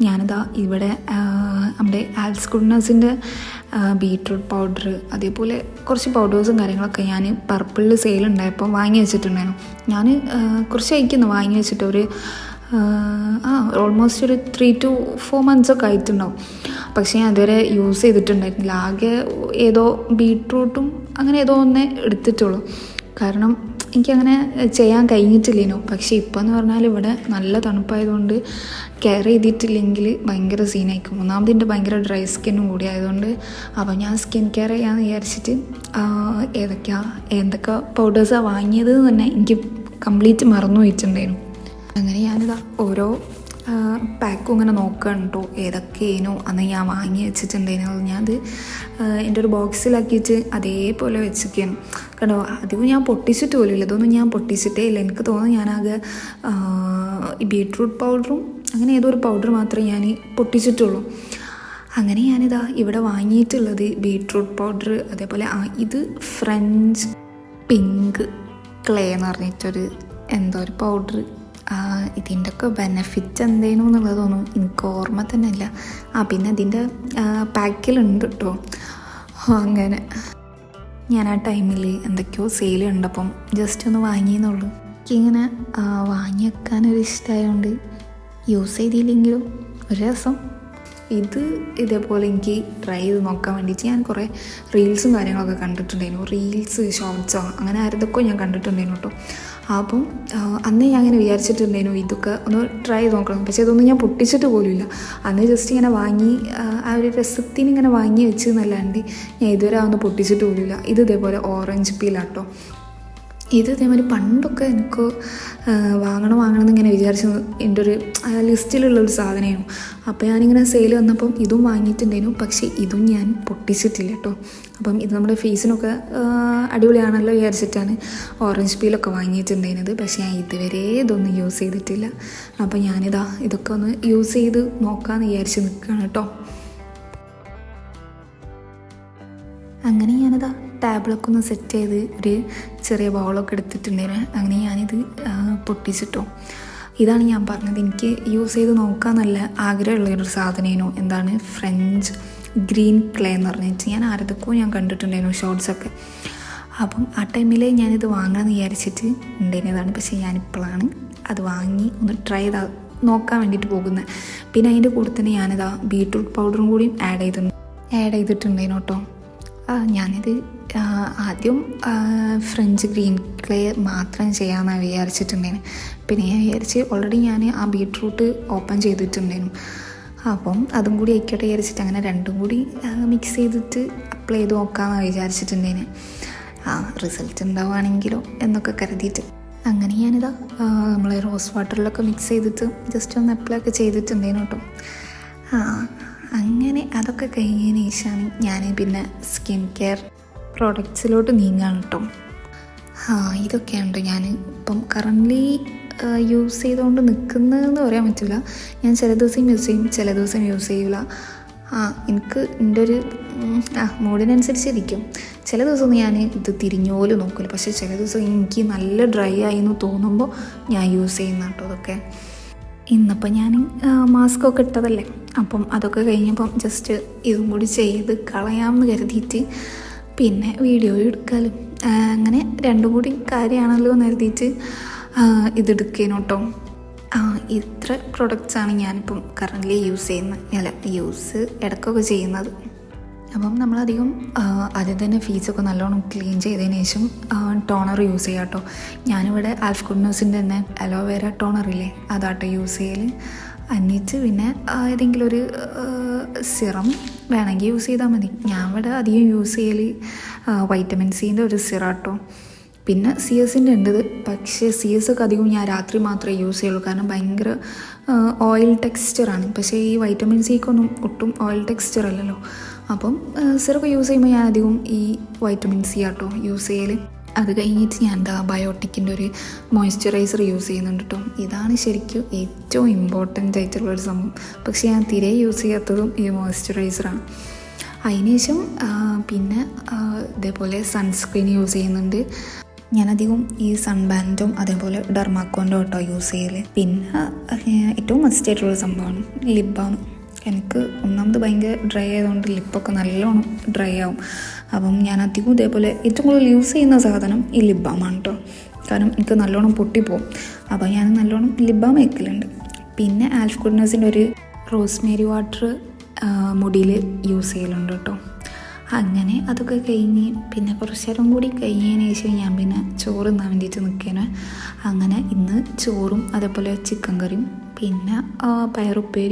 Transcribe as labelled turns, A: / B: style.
A: ഞാനിതാ ഇവിടെ നമ്മുടെ ആൽസ് ഗുഡ്നസിൻ്റെ ബീട്രൂട്ട് പൗഡർ, അതേപോലെ കുറച്ച് പൗഡേഴ്സും കാര്യങ്ങളൊക്കെ ഞാൻ പർപ്പിളിൽ സെയിലുണ്ടായപ്പോൾ വാങ്ങി വെച്ചിട്ടുണ്ടായിരുന്നു. ഞാൻ കുറച്ച് അയക്കുന്നു വാങ്ങി വെച്ചിട്ട് ഒരു ഓൾമോസ്റ്റ് ഒരു 3 to 4 months ഒക്കെ ആയിട്ടുണ്ടാവും. പക്ഷേ ഞാൻ അതുവരെ യൂസ് ചെയ്തിട്ടുണ്ടായിരുന്നില്ല. ആകെ ഏതോ ബീട്രൂട്ടും അങ്ങനെ ഏതോ ഒന്നേ എടുത്തിട്ടുള്ളൂ. കാരണം എനിക്കങ്ങനെ ചെയ്യാൻ കഴിഞ്ഞിട്ടില്ലേനോ. പക്ഷേ ഇപ്പോൾ എന്ന് പറഞ്ഞാൽ ഇവിടെ നല്ല തണുപ്പായതുകൊണ്ട് കെയർ ചെയ്തിട്ടില്ലെങ്കിൽ ഭയങ്കര സീനായിരിക്കും. ഒന്നാമത് എൻ്റെ ഭയങ്കര ഡ്രൈ സ്കിന്നും കൂടി ആയതുകൊണ്ട് അപ്പോൾ ഞാൻ സ്കിൻ കെയർ ചെയ്യാമെന്ന് വിചാരിച്ചിട്ട് എന്തൊക്കെ പൗഡേഴ്സാണ് വാങ്ങിയത് തന്നെ എനിക്ക് കംപ്ലീറ്റ് മറന്നു പോയിട്ടുണ്ടായിരുന്നു. അങ്ങനെ ഞാനിതാ ഓരോ പാക്കും ഇങ്ങനെ നോക്കുകയാണ് കേട്ടോ, ഏതൊക്കെയേനോ അന്ന് ഞാൻ വാങ്ങി വെച്ചിട്ടുണ്ടായിരുന്നു. ഞാനത് എൻ്റെ ഒരു ബോക്സിലാക്കിയിട്ട് അതേപോലെ വെച്ചിരിക്കുകയാണ്. കണ്ടോ, അധികം ഞാൻ പൊട്ടിച്ചിട്ട് പോലും ഇല്ല. ഇതൊന്നും ഞാൻ പൊട്ടിച്ചിട്ടേ ഇല്ല. എനിക്ക് തോന്നുന്നു ഞാനാകെ ഈ ബീട്രൂട്ട് പൗഡറും അങ്ങനെ ഏതോ ഒരു പൗഡർ മാത്രമേ ഞാൻ പൊട്ടിച്ചിട്ടുള്ളൂ. അങ്ങനെ ഞാനിതാ ഇവിടെ വാങ്ങിയിട്ടുള്ളത് ബീട്രൂട്ട് പൗഡർ, അതേപോലെ ഇത് ഫ്രഞ്ച് പിങ്ക് ക്ലേ എന്ന് പറഞ്ഞിട്ടൊരു എന്തോ ഒരു പൗഡർ. ഇതിൻ്റെ ഒക്കെ ബെനഫിറ്റ് എന്തേനു എന്നുള്ളത് തോന്നുന്നു, എനിക്ക് ഓർമ്മ തന്നെ ഇല്ല. പിന്നെ ഇതിൻ്റെ പാക്കിലുണ്ട് കേട്ടോ. അങ്ങനെ ഞാൻ ആ ടൈമിൽ എന്തൊക്കെയോ സെയിൽ കണ്ടപ്പം ജസ്റ്റ് ഒന്ന് വാങ്ങിയെന്നുള്ളൂ. എനിക്കിങ്ങനെ വാങ്ങി വെക്കാനൊരു ഇഷ്ടമായതുകൊണ്ട് യൂസ് ചെയ്തില്ലെങ്കിലും ഒരു രസം. ഇതേപോലെ എനിക്ക് ട്രൈ ചെയ്ത് നോക്കാൻ വേണ്ടിയിട്ട് ഞാൻ കുറേ റീൽസും കാര്യങ്ങളൊക്കെ കണ്ടിട്ടുണ്ടായിരുന്നു. റീൽസ്, ഷോർട്സോ അങ്ങനെ ആരതൊക്കെ ഞാൻ കണ്ടിട്ടുണ്ടായിരുന്നു കേട്ടോ. അപ്പം അന്ന് ഞാൻ അങ്ങനെ വിചാരിച്ചിട്ടുണ്ടായിരുന്നു ഇതൊക്കെ ഒന്ന് ട്രൈ ചെയ്ത് നോക്കണം. പക്ഷേ ഇതൊന്നും ഞാൻ പൊട്ടിച്ചിട്ട് പോലുമില്ല. അന്ന് ജസ്റ്റ് ഇങ്ങനെ വാങ്ങി ആ ഒരു രസത്തിന് ഇങ്ങനെ വാങ്ങി വെച്ച് എന്നല്ലാണ്ട് ഞാൻ ഇതുവരെ അതൊന്നും പൊട്ടിച്ചിട്ട് പോലുമില്ല. ഇതേപോലെ ഓറഞ്ച് പീലാട്ടോ. ഇതേമാതിരി പണ്ടൊക്കെ എനിക്ക് വാങ്ങണം എന്നിങ്ങനെ വിചാരിച്ചു എൻ്റെ ഒരു ലിസ്റ്റിലുള്ളൊരു സാധനമായിരുന്നു. അപ്പോൾ ഞാനിങ്ങനെ സെയിൽ വന്നപ്പം ഇതും വാങ്ങിയിട്ടുണ്ടായിരുന്നു. പക്ഷേ ഇതും ഞാൻ പൊട്ടിച്ചിട്ടില്ല കേട്ടോ. അപ്പം ഇത് നമ്മുടെ ഫേസിനൊക്കെ അടിപൊളിയാണല്ലോ വിചാരിച്ചിട്ടാണ് ഓറഞ്ച് പീലൊക്കെ വാങ്ങിയിട്ടുണ്ടായിരുന്നത്. പക്ഷേ ഞാൻ ഇതുവരെ ഇതൊന്നും യൂസ് ചെയ്തിട്ടില്ല. അപ്പോൾ ഇതൊക്കെ ഒന്ന് യൂസ് ചെയ്ത് നോക്കാമെന്ന് വിചാരിച്ച് നിൽക്കുകയാണ് കേട്ടോ. അങ്ങനെ ഞാനിതാ ടാബിളൊക്കെ ഒന്ന് സെറ്റ് ചെയ്ത് ഒരു ചെറിയ ബൗളൊക്കെ എടുത്തിട്ടുണ്ടായിരുന്നു. അങ്ങനെ ഞാനിത് പൊട്ടിച്ചിട്ടോ. ഇതാണ് ഞാൻ പറഞ്ഞത്, എനിക്ക് യൂസ് ചെയ്ത് നോക്കാൻ നല്ല ആഗ്രഹമുള്ളൊരു സാധനമായിരുന്നു. എന്താണ് ഫ്രഞ്ച് ഗ്രീൻ ക്ലേ എന്ന് പറഞ്ഞിട്ട് ഞാൻ ആരതൊക്കെയോ ഞാൻ കണ്ടിട്ടുണ്ടായിരുന്നു ഷോർട്സൊക്കെ. അപ്പം ആ ടൈമിൽ ഞാനിത് വാങ്ങാമെന്ന് വിചാരിച്ചിട്ട് ഉണ്ടായിരുന്നതാണ്. പക്ഷേ ഞാനിപ്പോഴാണ് അത് വാങ്ങി ഒന്ന് ട്രൈ ചെയ്ത് നോക്കാൻ വേണ്ടിയിട്ട് പോകുന്നത്. പിന്നെ അതിൻ്റെ കൂടെ തന്നെ ഞാനിതാ ബീട്രൂട്ട് പൗഡറും കൂടി ആഡ് ചെയ്തിട്ടുണ്ടായിരുന്നു കേട്ടോ. ഞാനിത് ആദ്യം ഫ്രഞ്ച് ഗ്രീൻ ക്ലേ മാത്രം ചെയ്യാമെന്നാണ് വിചാരിച്ചിട്ടുണ്ടായിരുന്നു. പിന്നെ ഞാൻ വിചാരിച്ച് ഓൾറെഡി ഞാൻ ആ ബീട്രൂട്ട് ഓപ്പൺ ചെയ്തിട്ടുണ്ടായിരുന്നു. അപ്പം അതും കൂടി ആയിക്കോട്ടെ വിചാരിച്ചിട്ട് അങ്ങനെ രണ്ടും കൂടി മിക്സ് ചെയ്തിട്ട് അപ്ലൈ ചെയ്ത് നോക്കാമെന്നാണ് വിചാരിച്ചിട്ടുണ്ടായിരുന്നു. റിസൾട്ട് ഉണ്ടാവുകയാണെങ്കിലോ എന്നൊക്കെ കരുതിയിട്ട് അങ്ങനെ ഞാനിതാ നമ്മൾ റോസ് വാട്ടറിലൊക്കെ മിക്സ് ചെയ്തിട്ട് ജസ്റ്റ് ഒന്ന് അപ്ലൈ ഒക്കെ ചെയ്തിട്ടുണ്ടായിരുന്നു കേട്ടോ. അങ്ങനെ അതൊക്കെ കഴിഞ്ഞതിന് ശേഷമാണ് ഞാൻ പിന്നെ സ്കിൻ കെയർ പ്രോഡക്ട്സിലോട്ട് നീങ്ങാണ് കേട്ടോ. ഇതൊക്കെയാണ് ഞാൻ ഇപ്പം കറൻ്റ്ലി യൂസ് ചെയ്തുകൊണ്ട് നിൽക്കുന്നതെന്ന് പറയാൻ പറ്റില്ല. ഞാൻ ചില ദിവസം യൂസ് ചെയ്യും, ചില ദിവസം യൂസ് ചെയ്യില്ല. എനിക്ക് എൻ്റെ ഒരു മൂഡിനനുസരിച്ചിരിക്കും. ചില ദിവസം ഞാൻ ഇത് തിരിഞ്ഞുപോലും നോക്കില്ല. പക്ഷേ ചില ദിവസം എനിക്ക് നല്ല ഡ്രൈ ആയി എന്ന് തോന്നുമ്പോൾ ഞാൻ യൂസ് ചെയ്യുന്ന കേട്ടോ അതൊക്കെ. ഇന്നിപ്പോൾ ഞാൻ മാസ്കൊക്കെ ഇട്ടതല്ലേ, അപ്പം അതൊക്കെ കഴിഞ്ഞപ്പം ജസ്റ്റ് ഇതും കൂടി ചെയ്ത് കളയാമെന്ന് കരുതിയിട്ട് പിന്നെ വീഡിയോ എടുക്കാലും അങ്ങനെ രണ്ടും കൂടി കാര്യമാണല്ലോ എന്ന് കരുതിയിട്ട് ഇതെടുക്കേനു കേട്ടോ. ഇത്ര പ്രൊഡക്ട്സാണ് ഞാനിപ്പം കറൻ്റ്ലി യൂസ് ഇടയ്ക്കൊക്കെ ചെയ്യുന്നത്. അപ്പം നമ്മളധികം ആദ്യം തന്നെ ഫേസൊക്കെ നല്ലോണം ക്ലീൻ ചെയ്തതിന് ശേഷം ടോണർ യൂസ് ചെയ്യാം കേട്ടോ. ഞാനിവിടെ ആൽഫ് ഗുഡ്നസിൻ്റെ തന്നെ അലോവേര ടോണറില്ലേ അതാട്ടോ യൂസ് ചെയ്യൽ. എന്നിട്ട് പിന്നെ ഏതെങ്കിലും ഒരു സിറം വേണമെങ്കിൽ യൂസ് ചെയ്താൽ മതി. ഞാൻ ഇവിടെ അധികം യൂസ് ചെയ്യൽ വൈറ്റമിൻ സിൻ്റെ ഒരു സിറം കേട്ടോ. പിന്നെ CS-ൻ്റെ ഉണ്ട്. പക്ഷേ CS ഒക്കെ അധികം ഞാൻ രാത്രി മാത്രമേ യൂസ് ചെയ്യുള്ളൂ. കാരണം ഭയങ്കര ഓയിൽ ടെക്സ്ചറാണ്. പക്ഷേ ഈ വൈറ്റമിൻ സിക്കൊന്നും ഒട്ടും ഓയിൽ ടെക്സ്ചർ അല്ലല്ലോ. അപ്പം സിറപ്പ് യൂസ് ചെയ്യുമ്പോൾ ഞാൻ അധികം ഈ വൈറ്റമിൻ സി ആട്ടോ യൂസ് ചെയ്യൽ. അത് കഴിഞ്ഞിട്ട് ഞാൻ ബയോട്ടിക്കിൻ്റെ ഒരു മോയ്സ്ചറൈസർ യൂസ് ചെയ്യുന്നുണ്ട് കേട്ടോ. ഇതാണ് ശരിക്കും ഏറ്റവും ഇമ്പോർട്ടൻ്റ് ആയിട്ടുള്ളൊരു സംഭവം. പക്ഷേ ഞാൻ തീരെ യൂസ് ചെയ്യാത്തതും ഈ മോയ്സ്ചറൈസറാണ്. അതിനുശേഷം പിന്നെ ഇതേപോലെ സൺസ്ക്രീൻ യൂസ് ചെയ്യുന്നുണ്ട്. ഞാനധികം ഈ സൺബാൻഡും അതേപോലെ ഡെർമാക്കോൻ്റെ കേട്ടോ യൂസ് ചെയ്യൽ. പിന്നെ ഏറ്റവും മസ്റ്റ് ആയിട്ടുള്ള സംഭവമാണ് ലിപ് ബാം. എനിക്ക് ഒന്നാമത് ഭയങ്കര ഡ്രൈ ആയതുകൊണ്ട് ലിപ്പൊക്കെ നല്ലോണം ഡ്രൈ ആവും. അപ്പം ഞാൻ അധികം ഇതേപോലെ ഏറ്റവും കൂടുതൽ യൂസ് ചെയ്യുന്ന സാധനം ഈ ലിപ് ബാമാണ് കേട്ടോ. കാരണം എനിക്ക് നല്ലോണം പൊട്ടിപ്പോവും. അപ്പോൾ ഞാൻ നല്ലോണം ലിപ് ബാം വയ്ക്കലുണ്ട്. പിന്നെ ആൽഫ് ഗുഡ്നസിൻ്റെ ഒരു റോസ്മേരി വാട്ടർ മുടിയിൽ യൂസ് ചെയ്യലുണ്ട് കേട്ടോ. അങ്ങനെ അതൊക്കെ കഴിഞ്ഞ് പിന്നെ കുറച്ച് നേരം കൂടി കഴിഞ്ഞതിന് ശേഷം ഞാൻ പിന്നെ ചോറ് തിന്നാൻ വേണ്ടിയിട്ട് നിൽക്കുകയാണ്. അങ്ങനെ ഇന്ന് ചോറും അതേപോലെ ചിക്കൻ കറിയും പിന്നെ പയറുപ്പേരി